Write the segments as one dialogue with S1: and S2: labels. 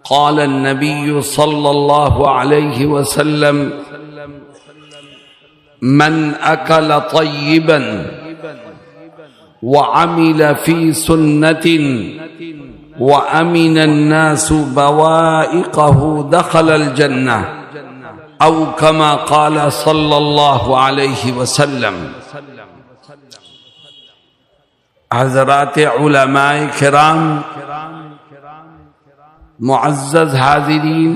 S1: قال النبي صلى الله عليه وسلم من أكل طيبا وعمل في سنة وأمن الناس بوائقه دخل الجنة أو كما قال صلى الله عليه وسلم۔ حضرات علماء کرام، معزز حاضرین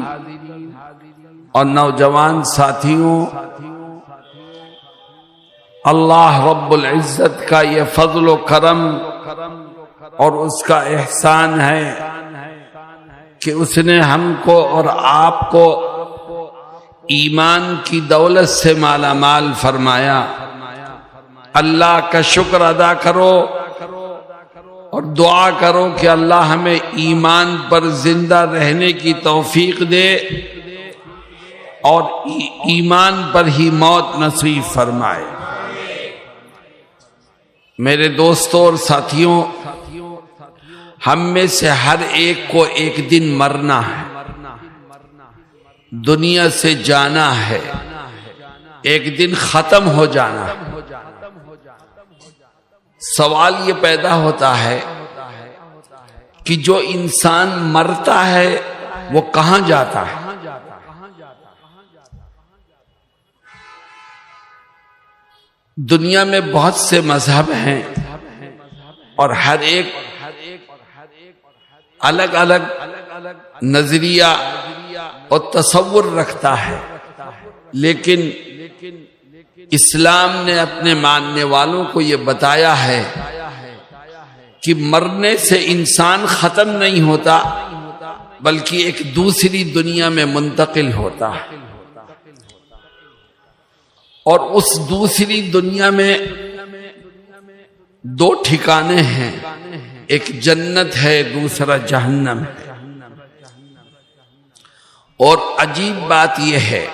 S1: اور نوجوان ساتھیوں، اللہ رب العزت کا یہ فضل و کرم اور اس کا احسان ہے کہ اس نے ہم کو اور آپ کو ایمان کی دولت سے مالا مال فرمایا۔ اللہ کا شکر ادا کرو اور دعا کرو کہ اللہ ہمیں ایمان پر زندہ رہنے کی توفیق دے اور ایمان پر ہی موت نصیب فرمائے۔ میرے دوستوں اور ساتھیوں، ہم میں سے ہر ایک کو ایک دن مرنا ہے، دنیا سے جانا ہے، ایک دن ختم ہو جانا ہے۔ سوال یہ پیدا ہوتا ہے کہ جو انسان مرتا ہے وہ کہاں جاتا ہے؟ دنیا میں بہت سے مذہب ہیں اور ہر ایک الگ الگ نظریہ اور تصور رکھتا ہے، لیکن اسلام نے اپنے ماننے والوں کو یہ بتایا ہے کہ مرنے سے انسان ختم نہیں ہوتا بلکہ ایک دوسری دنیا میں منتقل ہوتا ہے، اور اس دوسری دنیا میں دو ٹھکانے ہیں، ایک جنت ہے، دوسرا جہنم ہے۔ اور عجیب بات یہ ہے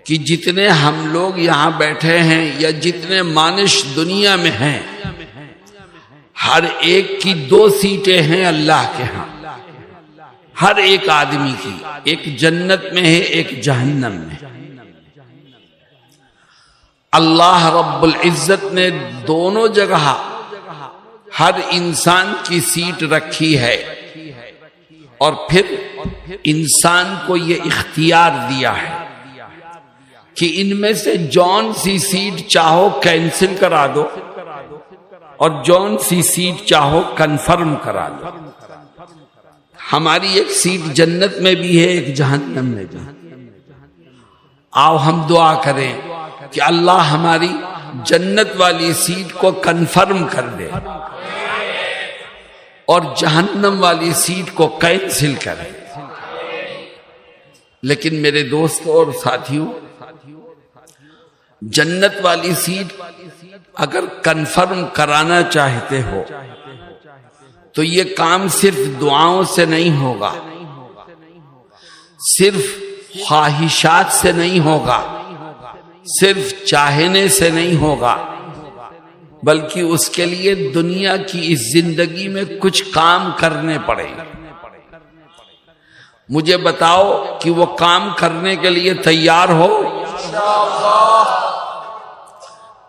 S1: کہ جتنے ہم لوگ یہاں بیٹھے ہیں یا جتنے مانش دنیا میں ہیں، ہر ایک کی دو سیٹیں ہیں اللہ کے ہاں، ہر ایک آدمی کی، ایک جنت میں ہے، ایک جہنم میں۔ اللہ رب العزت نے دونوں جگہ ہر انسان کی سیٹ رکھی ہے، اور پھر انسان کو یہ اختیار دیا ہے کہ ان میں سے جون سی سیٹ چاہو کینسل کرا دو اور جون سی سیٹ چاہو کنفرم کرا دو۔ ہماری ایک سیٹ جنت میں بھی ہے، ایک جہنم میں بھی۔ آؤ ہم دعا کریں کہ اللہ ہماری جنت والی سیٹ کو کنفرم کر دے اور جہنم والی سیٹ کو کینسل کرے۔ لیکن میرے دوستوں اور ساتھیوں، جنت والی سیٹ اگر کنفرم کرانا چاہتے ہو تو یہ کام صرف دعاؤں سے نہیں ہوگا، صرف خواہشات سے نہیں ہوگا، صرف چاہنے سے نہیں ہوگا، بلکہ اس کے لیے دنیا کی اس زندگی میں کچھ کام کرنے پڑیں گے۔ مجھے بتاؤ کہ وہ کام کرنے کے لیے تیار ہو؟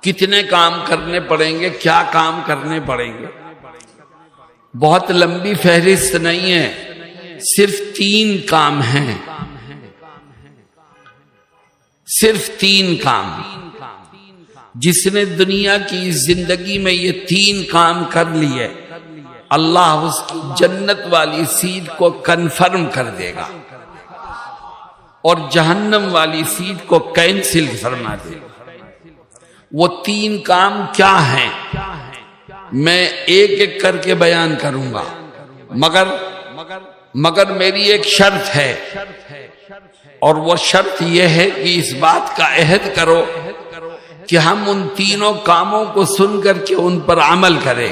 S1: کتنے کام کرنے پڑیں گے؟ کیا کام کرنے پڑیں گے؟ بہت لمبی فہرست نہیں ہے، صرف 3 کام ہیں، صرف 3 کام۔ جس نے دنیا کی زندگی میں یہ 3 کام کر لیے، اللہ اس کی جنت والی سیٹ کو کنفرم کر دے گا اور جہنم والی سیٹ کو کینسل فرما دے گا۔ وہ 3 کام کیا ہیں؟ میں ایک ایک کر کے بیان کروں گا، مگر میری ایک شرط ہے، اور وہ شرط یہ ہے کہ اس بات کا عہد کرو کہ ہم ان 3 کاموں کو سن کر کے ان پر عمل کریں۔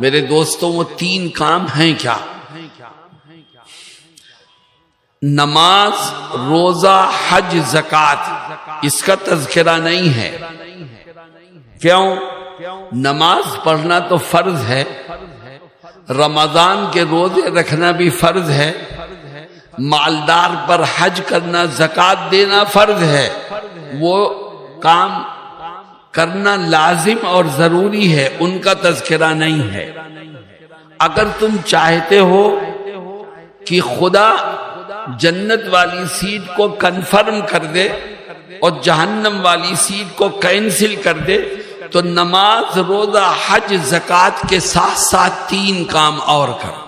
S1: میرے دوستوں، وہ 3 کام ہیں کیا؟ نماز، روزہ، حج، زکوٰۃ، اس کا تذکرہ نہیں ہے۔ کیوں؟ نماز پڑھنا تو فرض ہے، رمضان کے روزے رکھنا بھی فرض ہے، مالدار پر حج کرنا، زکوٰۃ دینا فرض ہے، وہ کام کرنا لازم اور ضروری ہے، ان کا تذکرہ نہیں ہے۔ اگر تم چاہتے ہو کہ خدا جنت والی سیٹ کو کنفرم کر دے اور جہنم والی سیٹ کو کینسل کر دے تو نماز، روزہ، حج، زکوٰۃ کے ساتھ ساتھ 3 کام اور کرو۔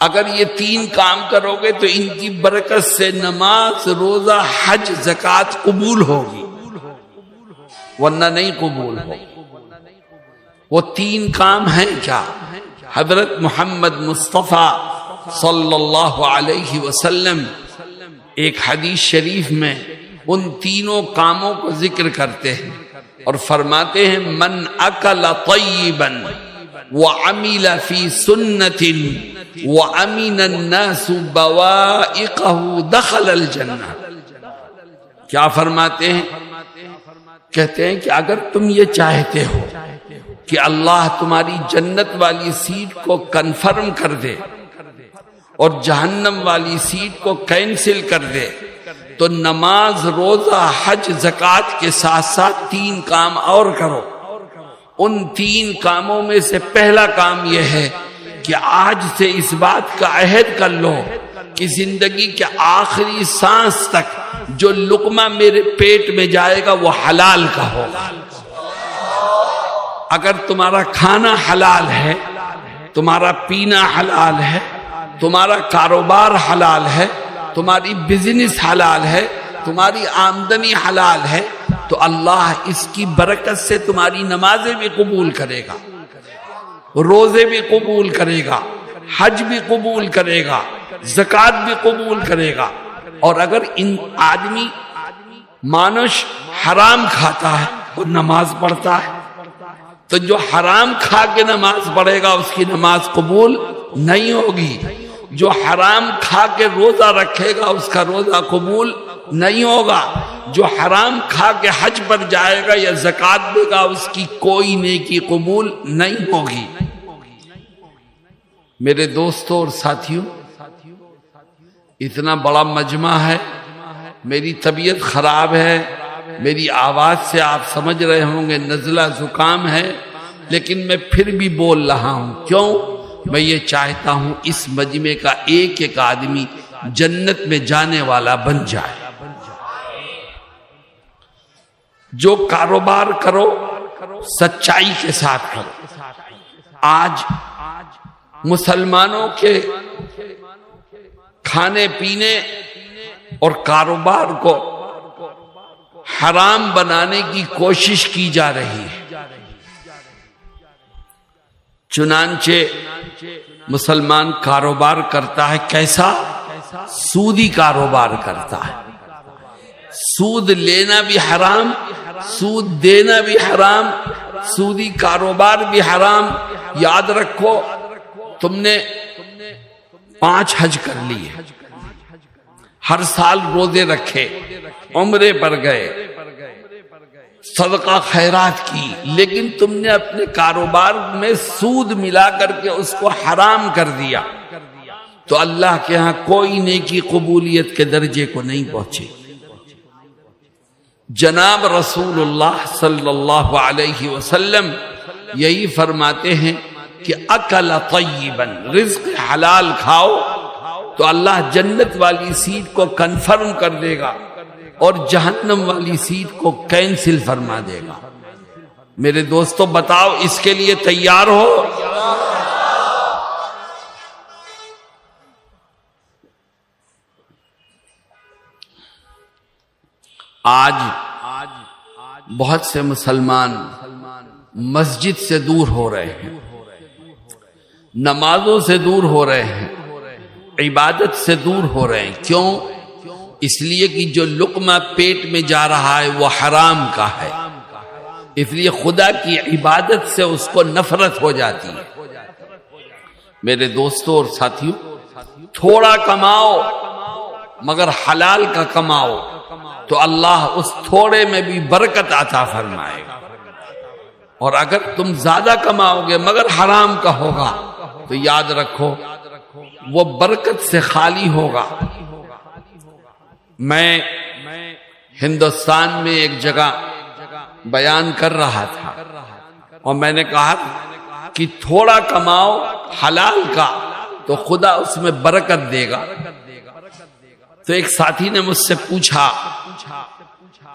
S1: اگر یہ 3 کام کرو گے تو ان کی برکت سے نماز، روزہ، حج، زکوٰۃ قبول ہوگی، ورنہ نہیں قبول ہوگی۔ وہ 3 کام ہیں کیا؟ حضرت محمد مصطفیٰ صلی اللہ علیہ وسلم ایک حدیث شریف میں ان تینوں کاموں کو ذکر کرتے ہیں اور فرماتے ہیں من اکل طیبا وعمل فی سنت وامن الناس بوائقہ دخل الجنہ۔ کیا فرماتے ہیں؟ کہتے ہیں کہ اگر تم یہ چاہتے ہو کہ اللہ تمہاری جنت والی سیٹ کو کنفرم کر دے اور جہنم والی سیٹ کو کینسل کر دے تو نماز، روزہ، حج، زکوٰۃ کے ساتھ ساتھ 3 کام اور کرو۔ ان 3 کاموں میں سے پہلا کام یہ ہے کہ آج سے اس بات کا عہد کر لو کہ زندگی کے آخری سانس تک جو لقمہ میرے پیٹ میں جائے گا وہ حلال کا ہوگا۔ اگر تمہارا کھانا حلال ہے، تمہارا پینا حلال ہے، تمہارا کاروبار حلال ہے، تمہاری بزنس حلال ہے، تمہاری آمدنی حلال ہے، تو اللہ اس کی برکت سے تمہاری نمازیں بھی قبول کرے گا، روزے بھی قبول کرے گا، حج بھی قبول کرے گا، زکوٰۃ بھی قبول کرے گا۔ اور اگر ان آدمی مانش حرام کھاتا ہے اور نماز پڑھتا ہے تو جو حرام کھا کے نماز پڑھے گا اس کی نماز قبول نہیں ہوگی، جو حرام کھا کے روزہ رکھے گا اس کا روزہ قبول نہیں ہوگا، جو حرام کھا کے حج پر جائے گا یا زکوٰۃ دے گا اس کی کوئی نیکی قبول نہیں ہوگی۔ میرے دوستوں اور ساتھیوں، اتنا بڑا مجمع ہے، میری طبیعت خراب ہے، میری آواز سے آپ سمجھ رہے ہوں گے نزلہ زکام ہے، لیکن میں پھر بھی بول رہا ہوں۔ کیوں؟ میں یہ چاہتا ہوں اس مجمع کا ایک ایک آدمی جنت میں جانے والا بن جائے۔ جو کاروبار کرو سچائی کے ساتھ کرو۔ آج مسلمانوں کے کھانے پینے اور کاروبار کو حرام بنانے کی کوشش کی جا رہی ہے، چنانچہ مسلمان کاروبار کرتا ہے کیسا؟ سودی کاروبار کرتا ہے۔ سود لینا بھی حرام، سود دینا بھی حرام، سودی کاروبار بھی حرام۔ یاد رکھو، تم نے 5 حج کر لیے، ہر سال روزے رکھے، عمرے پر گئے، صدقہ خیرات کی، لیکن تم نے اپنے کاروبار میں سود ملا کر کے اس کو حرام کر دیا تو اللہ کے ہاں کوئی نیکی قبولیت کے درجے کو نہیں پہنچے۔ جناب رسول اللہ صلی اللہ علیہ وسلم یہی فرماتے ہیں کہ اکل طیبا، رزق حلال کھاؤ تو اللہ جنت والی سیٹ کو کنفرم کر دے گا اور جہنم والی سیٹ کو کینسل فرما دے گا۔ میرے دوستو بتاؤ اس کے لیے تیار ہو؟ آج بہت سے مسلمان مسجد سے دور ہو رہے ہیں، نمازوں سے دور ہو رہے ہیں، عبادت سے دور ہو رہے ہیں۔ کیوں؟ اس لیے کہ جو لقمہ پیٹ میں جا رہا ہے وہ حرام کا ہے، اس لیے خدا کی عبادت سے اس کو نفرت ہو جاتی ہے۔ میرے دوستوں اور ساتھیوں، تھوڑا کماؤ مگر حلال کا کماؤ تو اللہ اس تھوڑے میں بھی برکت عطا فرمائے گا۔ اور اگر تم زیادہ کماؤ گے مگر حرام کا ہوگا تو یاد رکھو وہ برکت سے خالی ہوگا۔ میں ہندوستان میں ایک جگہ بیان کر رہا تھا اور میں نے کہا کہ تھوڑا کماؤ حلال کا تو خدا اس میں برکت دے گا۔ تو ایک ساتھی نے مجھ سے پوچھا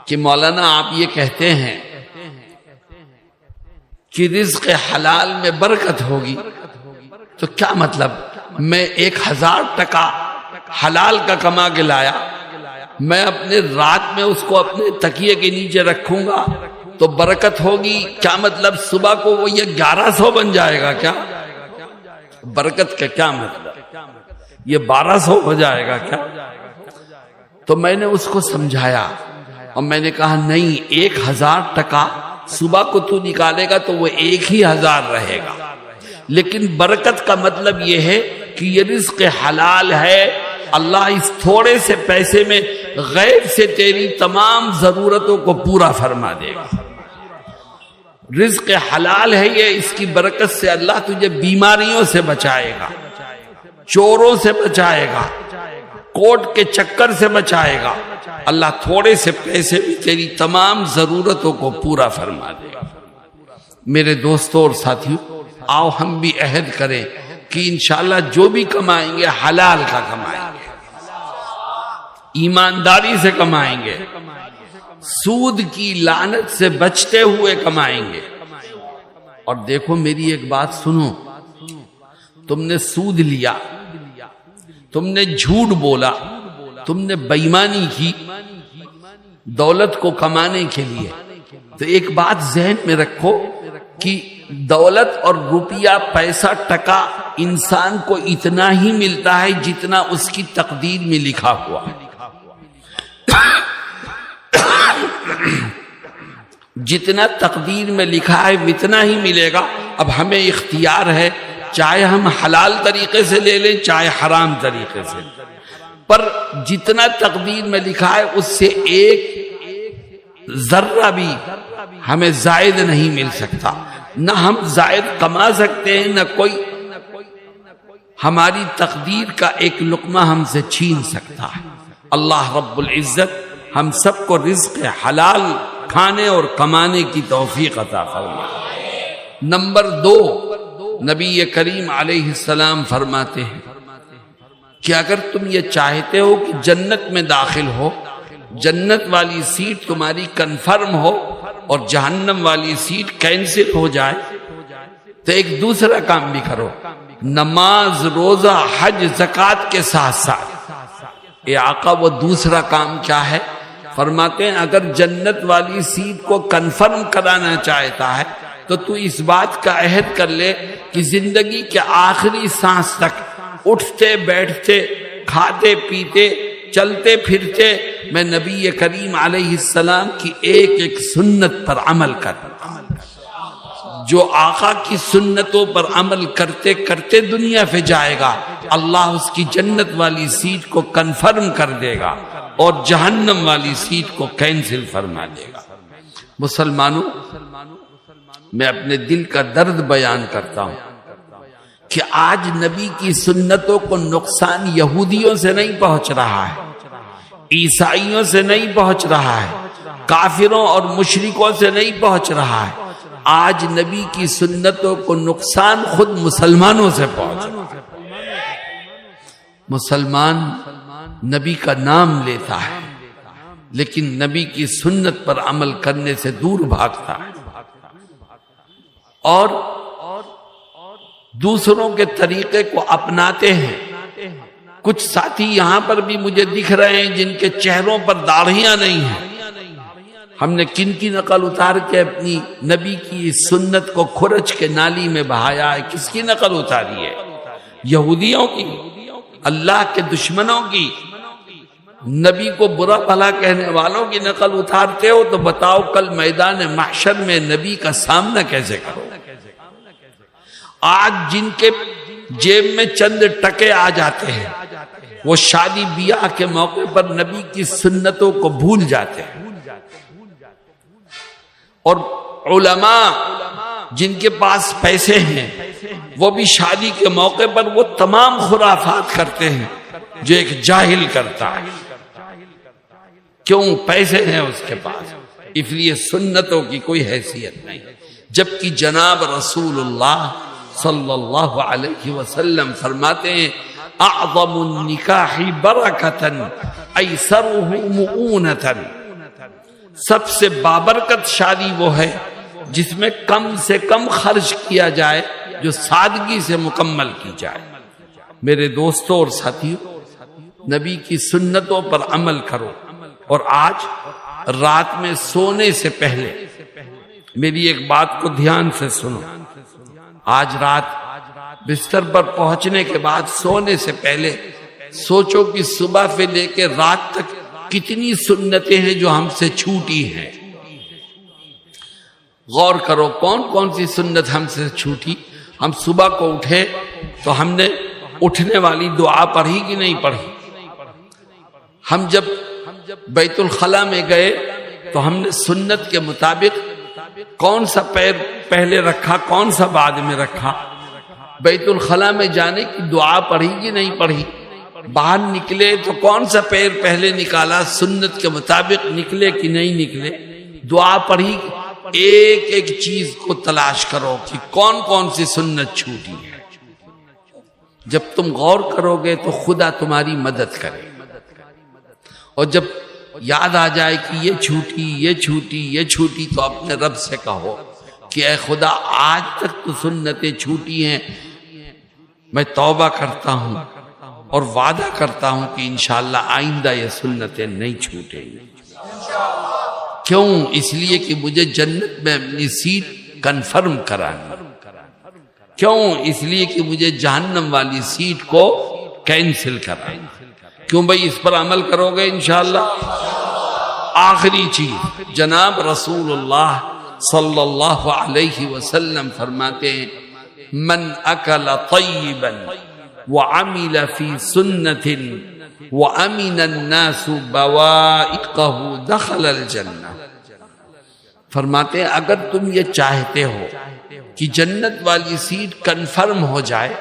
S1: کہ مولانا آپ یہ کہتے ہیں کہ رزق حلال میں برکت ہوگی، تو کیا مطلب؟ میں 1000 ٹکا حلال کا کما کے لایا، میں اپنے رات میں اس کو اپنے تکیے کے نیچے رکھوں گا تو برکت ہوگی؟ کیا مطلب صبح کو وہ یہ 1100 بن جائے گا کیا؟ برکت کا کیا مطلب؟ یہ 1200 ہو جائے گا کیا؟ تو میں نے اس کو سمجھایا اور میں نے کہا نہیں، 1000 ٹکا صبح کو تو نکالے گا تو وہ 1000 رہے گا، لیکن برکت کا مطلب یہ ہے کہ یہ رزق حلال ہے، اللہ اس تھوڑے سے پیسے میں غیب سے تیری تمام ضرورتوں کو پورا فرما دے گا۔ رزق حلال ہے یہ، اس کی برکت سے اللہ تجھے بیماریوں سے بچائے گا، چوروں سے بچائے گا، کوٹ کے چکر سے بچائے گا، اللہ تھوڑے سے پیسے بھی تیری تمام ضرورتوں کو پورا فرما دے گا۔ میرے دوستوں اور ساتھیوں، آؤ ہم بھی عہد کریں کہ انشاءاللہ جو بھی کمائیں گے حلال کا کمائیں گے، ایمانداری سے کمائیں گے، سود کی لعنت سے بچتے ہوئے کمائیں گے۔ اور دیکھو میری ایک بات سنو، تم نے سود لیا، تم نے جھوٹ بولا، تم نے بےایمانی کی دولت کو کمانے کے لیے، تو ایک بات ذہن میں رکھو کہ دولت اور روپیہ پیسہ ٹکا انسان کو اتنا ہی ملتا ہے جتنا اس کی تقدیر میں لکھا ہوا، جتنا تقدیر میں لکھا ہے اتنا ہی ملے گا۔ اب ہمیں اختیار ہے، چاہے ہم حلال طریقے سے لے لیں چاہے حرام طریقے سے، پر جتنا تقدیر میں لکھا ہے اس سے ایک ذرہ بھی ہمیں زائد نہیں مل سکتا، نہ ہم زائد کما سکتے ہیں، نہ کوئی ہماری تقدیر کا ایک لقمہ ہم سے چھین سکتا ہے۔ اللہ رب العزت ہم سب کو رزق حلال کھانے اور کمانے کی توفیق عطا فرمائے۔ نمبر 2، نبی کریم علیہ السلام فرماتے ہیں کہ اگر تم یہ چاہتے ہو کہ جنت میں داخل ہو، جنت والی سیٹ تمہاری کنفرم ہو اور جہنم والی سیٹ کینسل ہو جائے، تو ایک دوسرا کام بھی کرو، نماز، روزہ، حج، زکوٰۃ کے ساتھ ساتھ۔ اے آقا وہ دوسرا کام کیا ہے؟ فرماتے ہیں اگر جنت والی سیٹ کو کنفرم کرانا چاہتا ہے تو تو اس بات کا عہد کر لے کہ زندگی کے آخری سانس تک اٹھتے بیٹھتے کھاتے پیتے چلتے پھرتے میں نبی کریم علیہ السلام کی ایک ایک سنت پر عمل کرتا ہوں۔ جو آقا کی سنتوں پر عمل کرتے کرتے دنیا پہ جائے گا، اللہ اس کی جنت والی سیٹ کو کنفرم کر دے گا اور جہنم والی سیٹ کو کینسل فرما دے گا۔ مسلمانوں، میں اپنے دل کا درد بیان کرتا ہوں کہ آج نبی کی سنتوں کو نقصان یہودیوں سے نہیں پہنچ رہا ہے، عیسائیوں سے نہیں پہنچ رہا ہے، کافروں اور مشرکوں سے نہیں پہنچ رہا ہے، آج نبی کی سنتوں کو نقصان خود مسلمانوں سے پہنچ رہا ہے۔ مسلمان نبی کا نام لیتا ہے لیکن نبی کی سنت پر عمل کرنے سے دور بھاگتا ہے اور دوسروں کے طریقے کو اپناتے ہیں۔ کچھ ساتھی یہاں پر بھی مجھے دکھ رہے ہیں جن کے چہروں پر داڑھیاں نہیں ہیں۔ ہم نے کن کی نقل اتار کے اپنی نبی کی سنت کو کھرچ کے نالی میں بہایا ہے؟ کس کی نقل اتاری ہے؟ یہودیوں کی، اللہ کے دشمنوں کی۔ نبی کو برا بھلا کہنے والوں کی نقل اتارتے ہو تو بتاؤ کل میدان محشر میں نبی کا سامنا کیسے کرو؟ آج جن کے جیب میں چند ٹکے آ جاتے ہیں وہ شادی بیاہ کے موقع پر نبی کی سنتوں کو بھول جاتے ہیں، اور علماء جن کے پاس پیسے ہیں وہ بھی شادی کے موقع پر وہ تمام خرافات کرتے ہیں جو ایک جاہل کرتا ہے. کیوں؟ پیسے ہیں اس کے پاس، اس لیے سنتوں کی کوئی حیثیت نہیں. جبکہ جناب رسول اللہ صلی اللہ علیہ وسلم فرماتے ہیں اعظم النکاح برکتاً ایسرہ مؤونتاً، سب سے بابرکت شادی وہ ہے جس میں کم سے کم خرچ کیا جائے، جو سادگی سے مکمل کی جائے. میرے دوستوں اور ساتھیوں، نبی کی سنتوں پر عمل کرو. اور آج رات میں سونے سے پہلے میری ایک بات کو دھیان سے سنو. آج رات بستر پر پہنچنے کے بعد سونے سے پہلے سوچو کہ صبح سے لے کے رات تک کتنی سنتیں ہیں جو ہم سے چھوٹی ہیں. غور کرو کون کون سی سنت ہم سے چھوٹی. ہم صبح کو اٹھے تو ہم نے اٹھنے والی دعا پڑھی کہ نہیں پڑھی؟ ہم جب بیت الخلا میں گئے تو ہم نے سنت کے مطابق کون سا پیر پہلے رکھا، کون سا بعد میں رکھا؟ بیت الخلا میں جانے کی دعا پڑھی کہ نہیں پڑھی؟ باہر نکلے تو کون سا پیر پہلے نکالا، سنت کے مطابق نکلے کہ نہیں نکلے؟ دعا پڑھی. ایک ایک چیز کو تلاش کرو کہ کون کون سی سنت چھوٹی ہے. جب تم غور کرو گے تو خدا تمہاری مدد کرے. اور جب یاد آ جائے کہ یہ چھوٹی یہ چھوٹی یہ چھوٹی تو اپنے رب سے کہو کہ اے خدا آج تک تو سنتیں چھوٹی ہیں، میں توبہ کرتا ہوں اور وعدہ کرتا ہوں کہ انشاءاللہ آئندہ یہ سنتیں نہیں چھوٹیں گی. کیوں؟ اس لیے کہ مجھے جنت میں اپنی سیٹ کنفرم کرانی. کیوں؟ اس لیے کہ مجھے جہنم والی سیٹ کو کینسل کرانی. کیوں بھائی؟ اس پر عمل کرو گے انشاءاللہ. آخری چیز، جناب رسول اللہ صلی اللہ علیہ وسلم فرماتے ہیں من اکل طیبا وعمل فی سنت وامن الناس بوائقہ دخل الجنہ. فرماتے ہیں اگر تم یہ چاہتے ہو کہ جنت والی سیٹ کنفرم ہو جائے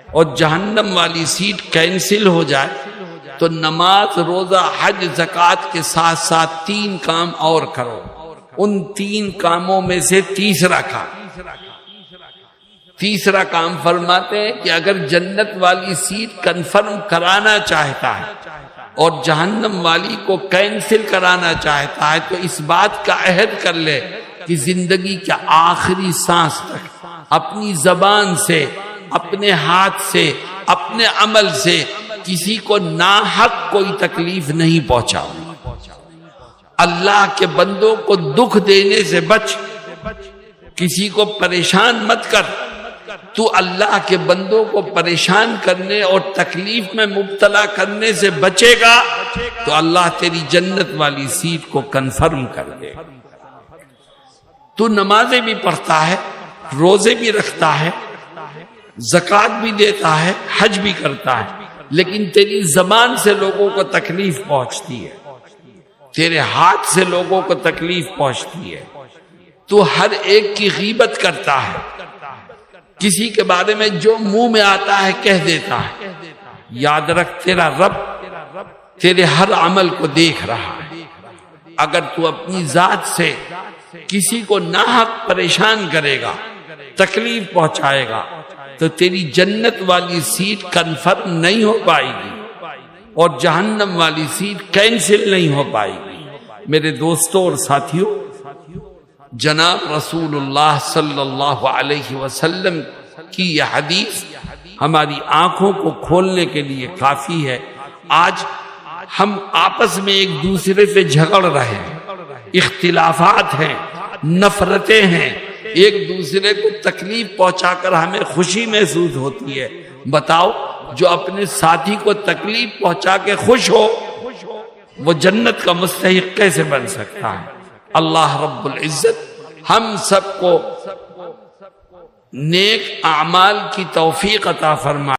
S1: اور جہنم والی سیٹ کینسل ہو جائے تو نماز، روزہ، حج، زکوٰۃ کے ساتھ ساتھ 3 کام اور کرو. ان 3 کاموں میں سے تیسرا کام فرماتے ہیں کہ اگر جنت والی سیٹ کنفرم کرانا چاہتا ہے اور جہنم والی کو کینسل کرانا چاہتا ہے تو اس بات کا عہد کر لے کہ زندگی کے آخری سانس تک اپنی زبان سے، اپنے ہاتھ سے، اپنے عمل سے کسی کو ناحق کوئی تکلیف نہیں پہنچاؤ. اللہ کے بندوں کو دکھ دینے سے بچ، کسی کو پریشان مت کر. تو اللہ کے بندوں کو پریشان کرنے اور تکلیف میں مبتلا کرنے سے بچے گا تو اللہ تیری جنت والی سیٹ کو کنفرم کر دے. تو نمازیں بھی پڑھتا ہے، روزے بھی رکھتا ہے، زکوٰۃ بھی دیتا ہے، حج بھی کرتا ہے، لیکن تیری زبان سے لوگوں کو تکلیف پہنچتی ہے، تیرے ہاتھ سے لوگوں کو تکلیف پہنچتی ہے. تو ہر ایک کی غیبت کرتا ہے، کسی کے بارے میں جو منہ میں آتا ہے کہہ دیتا ہے. یاد رکھ تیرا رب تیرے ہر عمل کو دیکھ رہا ہے. اگر تو اپنی ذات سے کسی کو ناحق پریشان کرے گا، تکلیف پہنچائے گا تو تیری جنت والی سیٹ کنفرم نہیں ہو پائے گی اور جہنم والی سیٹ کینسل نہیں ہو پائے گی. میرے دوستوں اور ساتھیوں، جناب رسول اللہ صلی اللہ علیہ وسلم کی یہ حدیث ہماری آنکھوں کو کھولنے کے لیے کافی ہے. آج ہم آپس میں ایک دوسرے سے جھگڑ رہے ہیں، اختلافات ہیں، نفرتیں ہیں، ایک دوسرے کو تکلیف پہنچا کر ہمیں خوشی محسوس ہوتی ہے. بتاؤ جو اپنے ساتھی کو تکلیف پہنچا کے خوش ہو وہ جنت کا مستحق کیسے بن سکتا ہے؟ اللہ رب العزت ہم سب کو نیک اعمال کی توفیق عطا فرمائے.